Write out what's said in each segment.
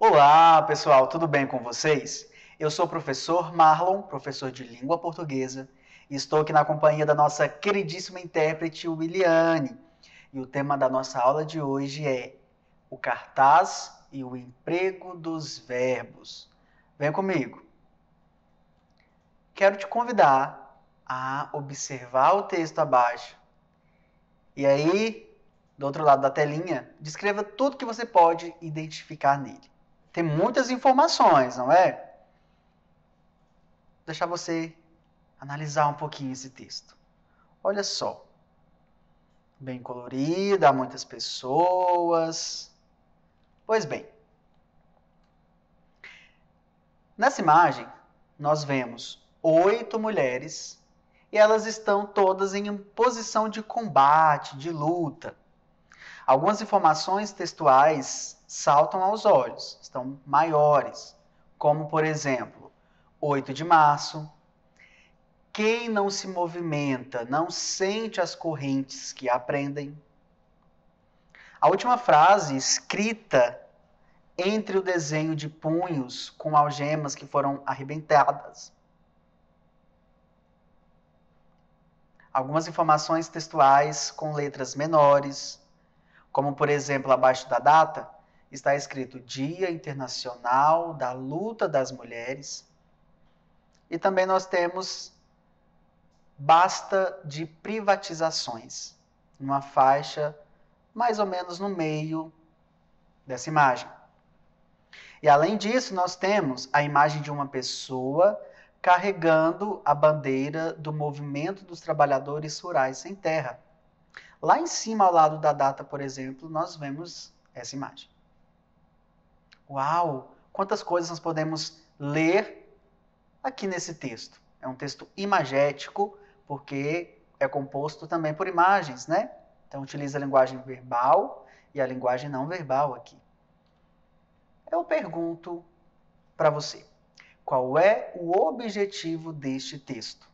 Olá, pessoal, tudo bem com vocês? Eu sou o professor Marlon, professor de língua portuguesa, e estou aqui na companhia da nossa queridíssima intérprete Williane. E o tema da nossa aula de hoje é o cartaz e o emprego dos verbos. Vem comigo. Quero te convidar a observar o texto abaixo. E aí, do outro lado da telinha, descreva tudo que você pode identificar nele. Tem muitas informações, não é? Vou deixar você analisar um pouquinho esse texto. Olha só. Bem colorido, há muitas pessoas. Pois bem. Nessa imagem, nós vemos 8 mulheres e elas estão todas em posição de combate, de luta. Algumas informações textuais saltam aos olhos, estão maiores, como, por exemplo, 8 de março. Quem não se movimenta não sente as correntes que a prendem. A última frase, escrita entre o desenho de punhos com algemas que foram arrebentadas. Algumas informações textuais com letras menores, como, por exemplo, abaixo da data, está escrito Dia Internacional da Luta das Mulheres. E também nós temos basta de privatizações, uma faixa mais ou menos no meio dessa imagem. E além disso, nós temos a imagem de uma pessoa carregando a bandeira do Movimento dos Trabalhadores Rurais Sem Terra. Lá em cima, ao lado da data, por exemplo, nós vemos essa imagem. Uau! Quantas coisas nós podemos ler aqui nesse texto. É um texto imagético, porque é composto também por imagens, né? Então, utiliza a linguagem verbal e a linguagem não verbal aqui. Eu pergunto para você, qual é o objetivo deste texto?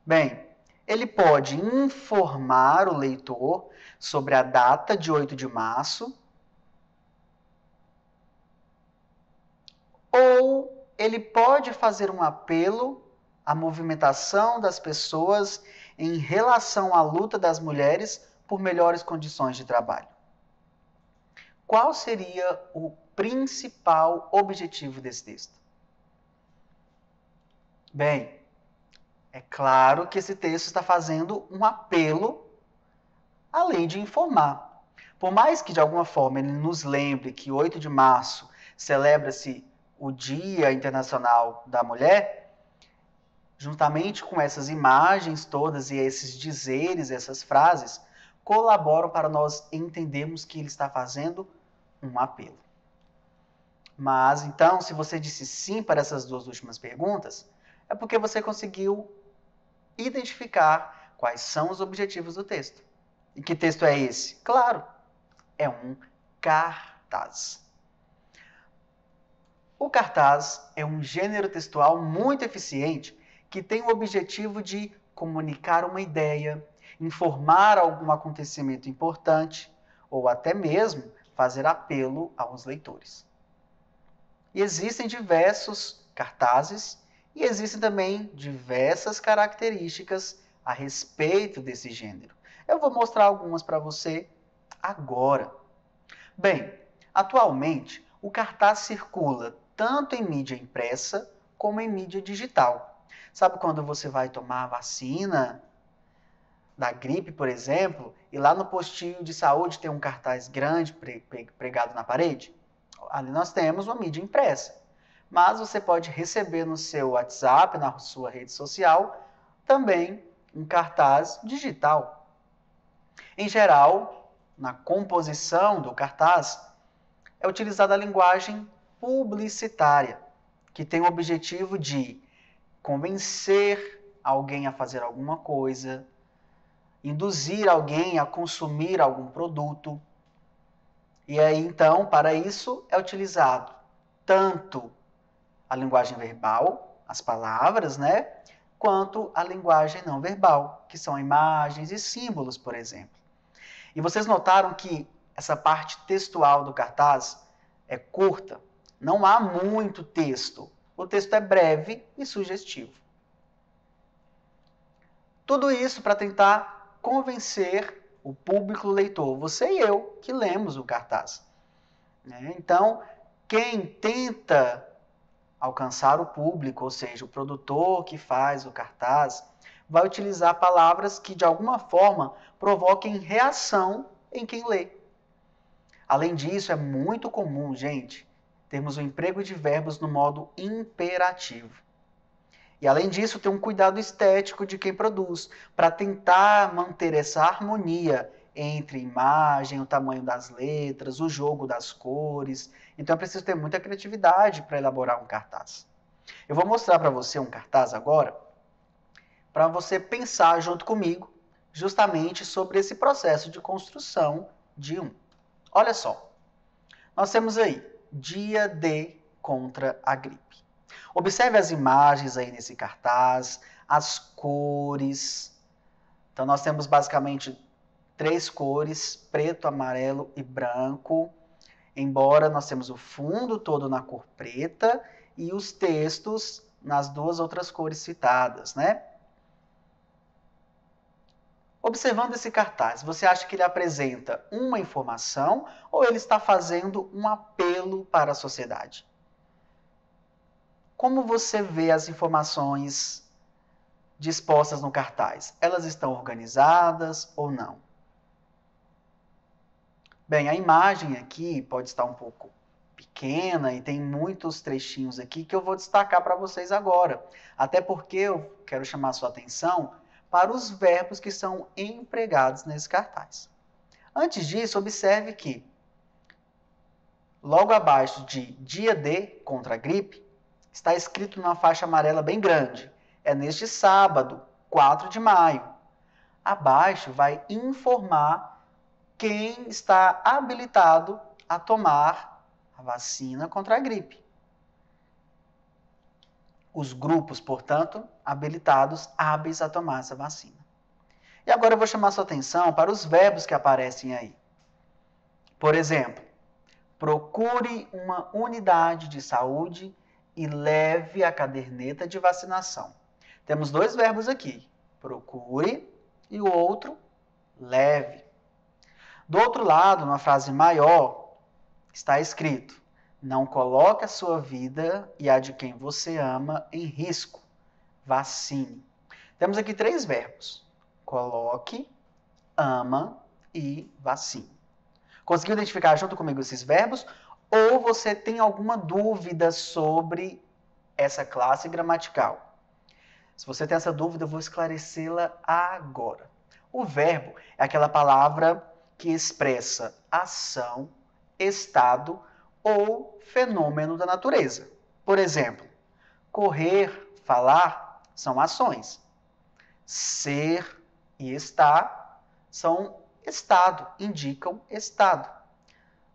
Bem, ele pode informar o leitor sobre a data de 8 de março, ou ele pode fazer um apelo à movimentação das pessoas em relação à luta das mulheres por melhores condições de trabalho. Qual seria o principal objetivo desse texto? Bem, é claro que esse texto está fazendo um apelo, além de informar. Por mais que, de alguma forma, ele nos lembre que 8 de março celebra-se o Dia Internacional da Mulher, juntamente com essas imagens todas e esses dizeres, essas frases, colaboram para nós entendermos que ele está fazendo um apelo. Mas, então, se você disse sim para essas duas últimas perguntas, é porque você conseguiu identificar quais são os objetivos do texto. E que texto é esse? Claro, é um cartaz. O cartaz é um gênero textual muito eficiente que tem o objetivo de comunicar uma ideia, informar algum acontecimento importante ou até mesmo fazer apelo aos leitores. E existem diversos cartazes e existem também diversas características a respeito desse gênero. Eu vou mostrar algumas para você agora. Bem, atualmente o cartaz circula tanto em mídia impressa como em mídia digital. Sabe quando você vai tomar a vacina da gripe, por exemplo, e lá no postinho de saúde tem um cartaz grande pregado na parede? Ali nós temos uma mídia impressa. Mas você pode receber no seu WhatsApp, na sua rede social, também um cartaz digital. Em geral, na composição do cartaz, é utilizada a linguagem publicitária, que tem o objetivo de convencer alguém a fazer alguma coisa, induzir alguém a consumir algum produto. E aí, então, para isso é utilizado tanto a linguagem verbal, as palavras, né? Quanto a linguagem não verbal, que são imagens e símbolos, por exemplo. E vocês notaram que essa parte textual do cartaz é curta, não há muito texto. O texto é breve e sugestivo. Tudo isso para tentar convencer o público leitor, você e eu, que lemos o cartaz. Então, quem tenta alcançar o público, ou seja, o produtor que faz o cartaz, vai utilizar palavras que, de alguma forma, provoquem reação em quem lê. Além disso, é muito comum, gente, termos o emprego de verbos no modo imperativo. E, além disso, tem um cuidado estético de quem produz, para tentar manter essa harmonia entre imagem, o tamanho das letras, o jogo das cores. Então, é preciso ter muita criatividade para elaborar um cartaz. Eu vou mostrar para você um cartaz agora, para você pensar junto comigo, justamente sobre esse processo de construção de um. Olha só, nós temos aí, dia D contra a gripe. Observe as imagens aí nesse cartaz, as cores. Então, nós temos basicamente 3 cores, preto, amarelo e branco. Embora nós temos o fundo todo na cor preta e os textos nas 2 outras cores citadas, né? Observando esse cartaz, você acha que ele apresenta uma informação ou ele está fazendo um apelo para a sociedade? Como você vê as informações dispostas no cartaz? Elas estão organizadas ou não? Bem, a imagem aqui pode estar um pouco pequena e tem muitos trechinhos aqui que eu vou destacar para vocês agora. Até porque eu quero chamar a sua atenção para os verbos que são empregados nesse cartaz. Antes disso, observe que logo abaixo de dia D contra a gripe, está escrito numa faixa amarela bem grande. É neste sábado, 4 de maio. Abaixo vai informar quem está habilitado a tomar a vacina contra a gripe. Os grupos, portanto, habilitados, hábeis a tomar essa vacina. E agora eu vou chamar sua atenção para os verbos que aparecem aí. Por exemplo, procure uma unidade de saúde e leve a caderneta de vacinação. Temos 2 verbos aqui, procure e o outro, leve. Do outro lado, numa frase maior, está escrito: não coloque a sua vida e a de quem você ama em risco. Vacine. Temos aqui 3 verbos: coloque, ama e vacine. Conseguiu identificar junto comigo esses verbos? Ou você tem alguma dúvida sobre essa classe gramatical? Se você tem essa dúvida, eu vou esclarecê-la agora. O verbo é aquela palavra que expressa ação, estado ou fenômeno da natureza. Por exemplo, correr, falar são ações. Ser e estar são estado, indicam estado.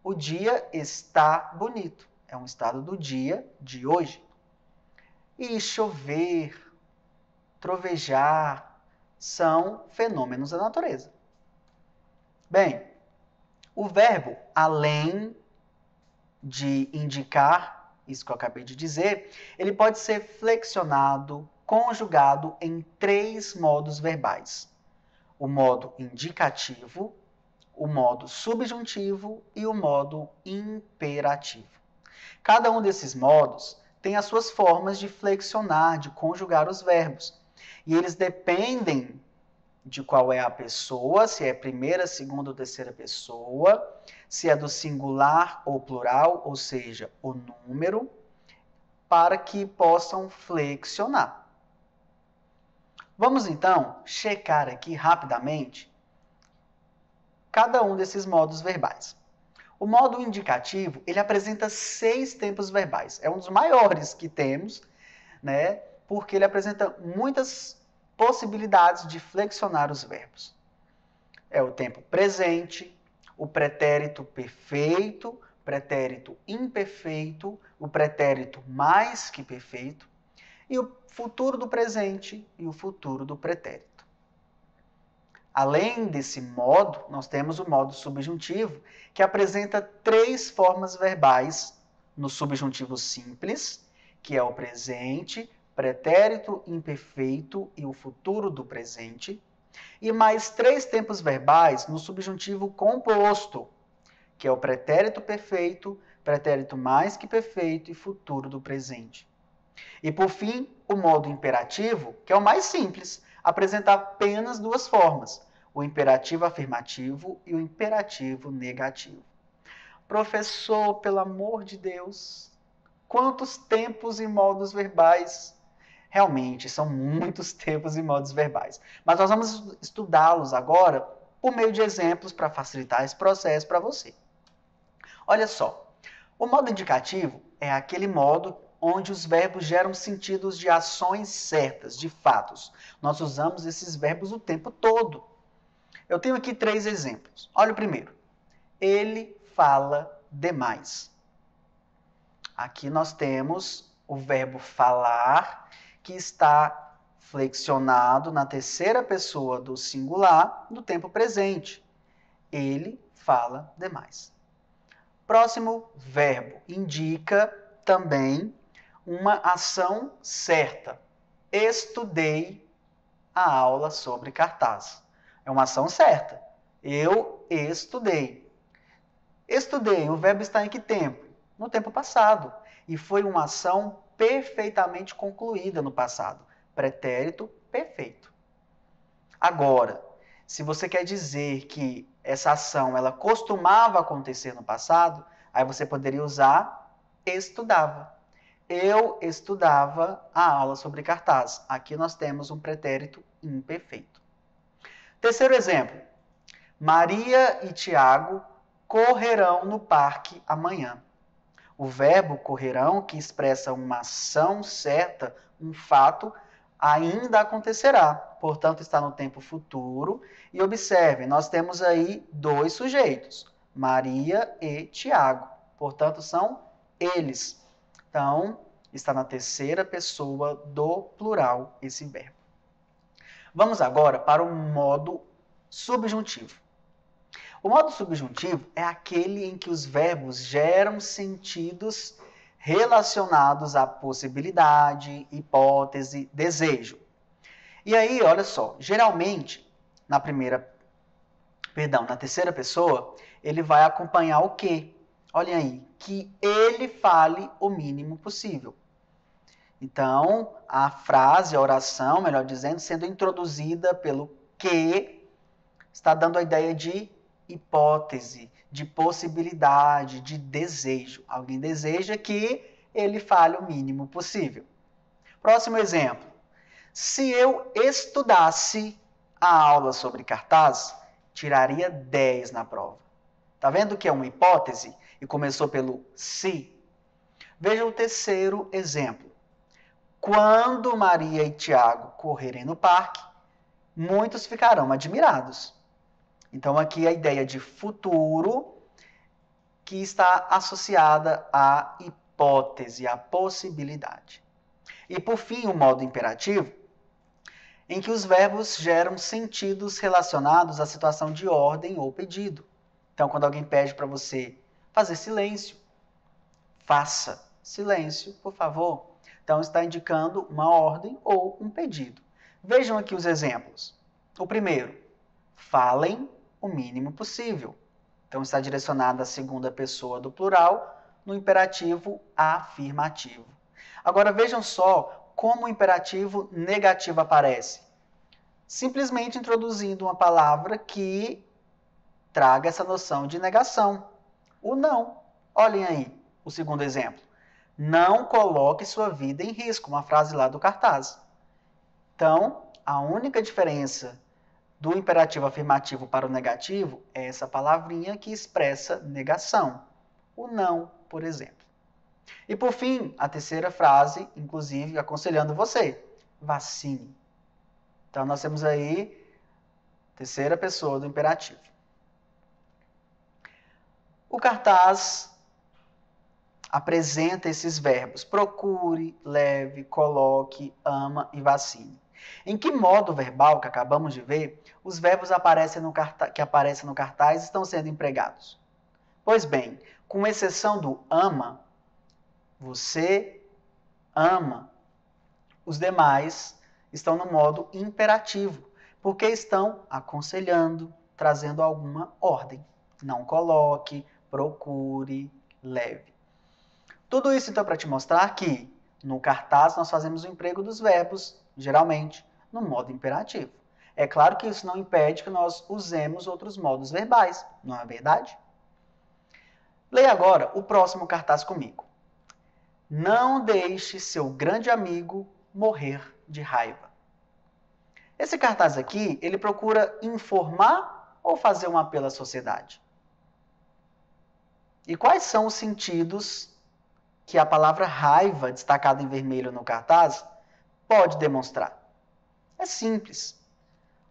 O dia está bonito. É um estado do dia de hoje. E chover, trovejar, são fenômenos da natureza. Bem, o verbo, além de indicar isso que eu acabei de dizer, ele pode ser flexionado, conjugado em 3 modos verbais. O modo indicativo, o modo subjuntivo e o modo imperativo. Cada um desses modos tem as suas formas de flexionar, de conjugar os verbos. E eles dependem de qual é a pessoa, se é primeira, segunda ou terceira pessoa, se é do singular ou plural, ou seja, o número, para que possam flexionar. Vamos então checar aqui rapidamente cada um desses modos verbais. O modo indicativo, ele apresenta 6 tempos verbais. É um dos maiores que temos, né? Porque ele apresenta muitas possibilidades de flexionar os verbos. É o tempo presente, o pretérito perfeito, pretérito imperfeito, o pretérito mais que perfeito, e o futuro do presente e o futuro do pretérito. Além desse modo, nós temos o modo subjuntivo, que apresenta 3 formas verbais no subjuntivo simples, que é o presente, pretérito imperfeito e o futuro do presente, e mais 3 tempos verbais no subjuntivo composto, que é o pretérito perfeito, pretérito mais que perfeito e futuro do presente. E por fim, o modo imperativo, que é o mais simples, apresenta apenas 2 formas, o imperativo afirmativo e o imperativo negativo. Professor, pelo amor de Deus, quantos tempos e modos verbais? Realmente, são muitos tempos e modos verbais. Mas nós vamos estudá-los agora por meio de exemplos para facilitar esse processo para você. Olha só, o modo indicativo é aquele modo onde os verbos geram sentidos de ações certas, de fatos. Nós usamos esses verbos o tempo todo. Eu tenho aqui 3 exemplos. Olha o primeiro. Ele fala demais. Aqui nós temos o verbo falar, que está flexionado na terceira pessoa do singular do tempo presente. Ele fala demais. Próximo verbo indica também uma ação certa. Estudei a aula sobre cartaz. É uma ação certa. Eu estudei. Estudei, o verbo está em que tempo? No tempo passado. E foi uma ação perfeitamente concluída no passado. Pretérito perfeito. Agora, se você quer dizer que essa ação ela costumava acontecer no passado, aí você poderia usar estudava. Eu estudava a aula sobre cartaz. Aqui nós temos um pretérito imperfeito. Terceiro exemplo. Maria e Tiago correrão no parque amanhã. O verbo correrão, que expressa uma ação certa, um fato, ainda acontecerá. Portanto, está no tempo futuro. E observe, nós temos aí 2 sujeitos, Maria e Tiago. Portanto, são eles. Então, está na terceira pessoa do plural esse verbo. Vamos agora para o modo subjuntivo. O modo subjuntivo é aquele em que os verbos geram sentidos relacionados à possibilidade, hipótese, desejo. E aí, olha só, geralmente, na terceira pessoa, ele vai acompanhar o quê? Olhem aí, que ele fale o mínimo possível. Então, a frase, a oração, melhor dizendo, sendo introduzida pelo que, está dando a ideia de hipótese, de possibilidade, de desejo. Alguém deseja que ele fale o mínimo possível. Próximo exemplo. Se eu estudasse a aula sobre cartaz, tiraria 10 na prova. Tá vendo que é uma hipótese e começou pelo se? Veja o terceiro exemplo. Quando Maria e Tiago correrem no parque, muitos ficarão admirados. Então, aqui a ideia de futuro que está associada à hipótese, à possibilidade. E, por fim, o modo imperativo, em que os verbos geram sentidos relacionados à situação de ordem ou pedido. Então, quando alguém pede para você fazer silêncio, faça silêncio, por favor. Então, está indicando uma ordem ou um pedido. Vejam aqui os exemplos. O primeiro, falem o mínimo possível. Então, está direcionado à segunda pessoa do plural, no imperativo afirmativo. Agora, vejam só como o imperativo negativo aparece. Simplesmente introduzindo uma palavra que traga essa noção de negação. O não. Olhem aí o segundo exemplo. Não coloque sua vida em risco, uma frase lá do cartaz. Então, a única diferença do imperativo afirmativo para o negativo é essa palavrinha que expressa negação. O não, por exemplo. E por fim, a terceira frase, inclusive aconselhando você, vacine. Então nós temos aí terceira pessoa do imperativo. O cartaz apresenta esses verbos: procure, leve, coloque, ama e vacine. Em que modo verbal que acabamos de ver, os verbos que aparecem no cartaz estão sendo empregados? Pois bem, com exceção do ama, você ama. Os demais estão no modo imperativo, porque estão aconselhando, trazendo alguma ordem. Não coloque, procure, leve. Tudo isso então para te mostrar que no cartaz nós fazemos o emprego dos verbos, geralmente, no modo imperativo. É claro que isso não impede que nós usemos outros modos verbais, não é verdade? Leia agora o próximo cartaz comigo. Não deixe seu grande amigo morrer de raiva. Esse cartaz aqui, ele procura informar ou fazer um apelo à sociedade? E quais são os sentidos que a palavra raiva, destacada em vermelho no cartaz, pode demonstrar? É simples.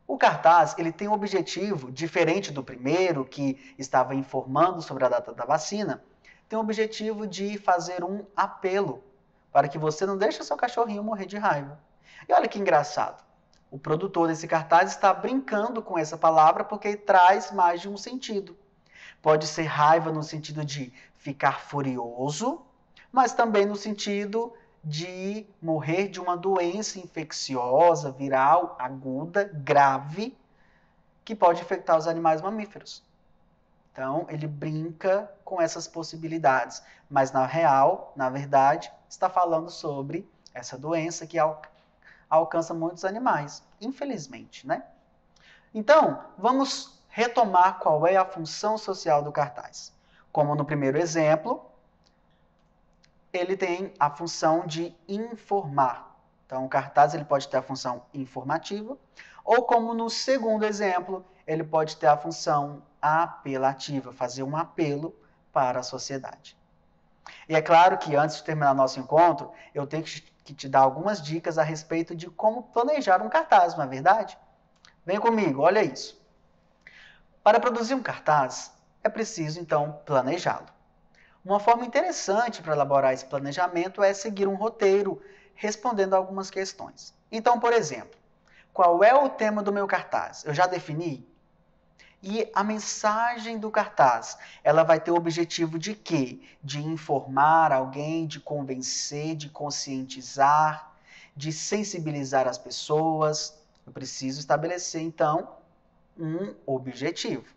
O cartaz ele tem um objetivo, diferente do primeiro, que estava informando sobre a data da vacina, tem o objetivo de fazer um apelo para que você não deixe seu cachorrinho morrer de raiva. E olha que engraçado. O produtor desse cartaz está brincando com essa palavra porque traz mais de um sentido. Pode ser raiva no sentido de ficar furioso, mas também no sentido de morrer de uma doença infecciosa, viral, aguda, grave, que pode infectar os animais mamíferos. Então, ele brinca com essas possibilidades, mas na real, na verdade, está falando sobre essa doença que alcança muitos animais, infelizmente, né? Então, vamos retomar qual é a função social do cartaz. Como no primeiro exemplo, ele tem a função de informar. Então, o cartaz ele pode ter a função informativa, ou como no segundo exemplo, ele pode ter a função apelativa, fazer um apelo para a sociedade. E é claro que antes de terminar nosso encontro, eu tenho que te dar algumas dicas a respeito de como planejar um cartaz, não é verdade? Vem comigo, olha isso. Para produzir um cartaz, é preciso, então, planejá-lo. Uma forma interessante para elaborar esse planejamento é seguir um roteiro, respondendo a algumas questões. Então, por exemplo, qual é o tema do meu cartaz? Eu já defini? E a mensagem do cartaz, ela vai ter o objetivo de quê? De informar alguém, de convencer, de conscientizar, de sensibilizar as pessoas. Eu preciso estabelecer, então, um objetivo.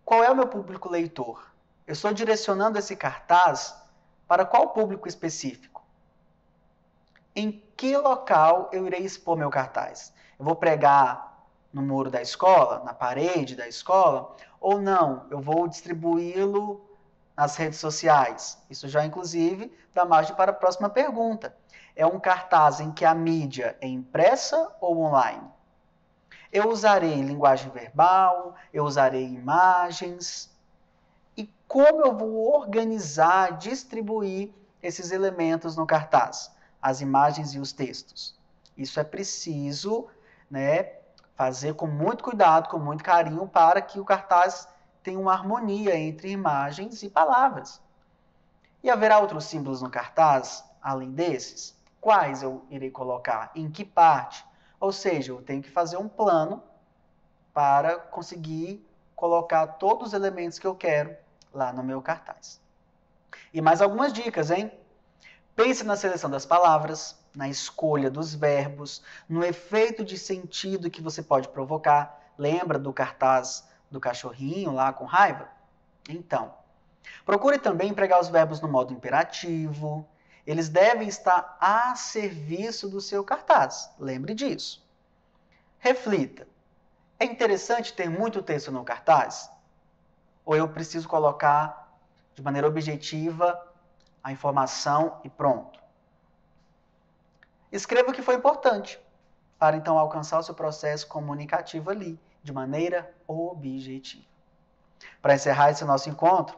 Qual é o meu público leitor? Eu estou direcionando esse cartaz para qual público específico? Em que local eu irei expor meu cartaz? Eu vou pregar no muro da escola, na parede da escola, ou não? Eu vou distribuí-lo nas redes sociais? Isso já, inclusive, dá margem para a próxima pergunta. É um cartaz em que a mídia é impressa ou online? Eu usarei linguagem verbal, eu usarei imagens. E como eu vou organizar, distribuir esses elementos no cartaz? As imagens e os textos. Isso é preciso, né, fazer com muito cuidado, com muito carinho, para que o cartaz tenha uma harmonia entre imagens e palavras. E haverá outros símbolos no cartaz, além desses? Quais eu irei colocar? Em que parte? Ou seja, eu tenho que fazer um plano para conseguir colocar todos os elementos que eu quero lá no meu cartaz. E mais algumas dicas, hein? Pense na seleção das palavras, na escolha dos verbos, no efeito de sentido que você pode provocar. Lembra do cartaz do cachorrinho lá com raiva? Então, procure também empregar os verbos no modo imperativo. Eles devem estar a serviço do seu cartaz. Lembre disso. Reflita. É interessante ter muito texto no cartaz? Ou eu preciso colocar de maneira objetiva a informação e pronto? Escreva o que foi importante, para então alcançar o seu processo comunicativo ali, de maneira objetiva. Para encerrar esse nosso encontro,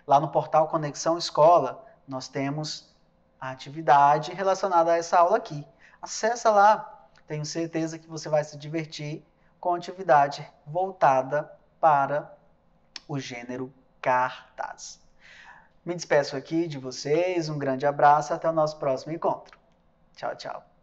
lá no portal Conexão Escola, nós temos a atividade relacionada a essa aula aqui. Acesse lá, tenho certeza que você vai se divertir com a atividade voltada para o gênero cartaz. Me despeço aqui de vocês, um grande abraço, até o nosso próximo encontro. Tchau, tchau.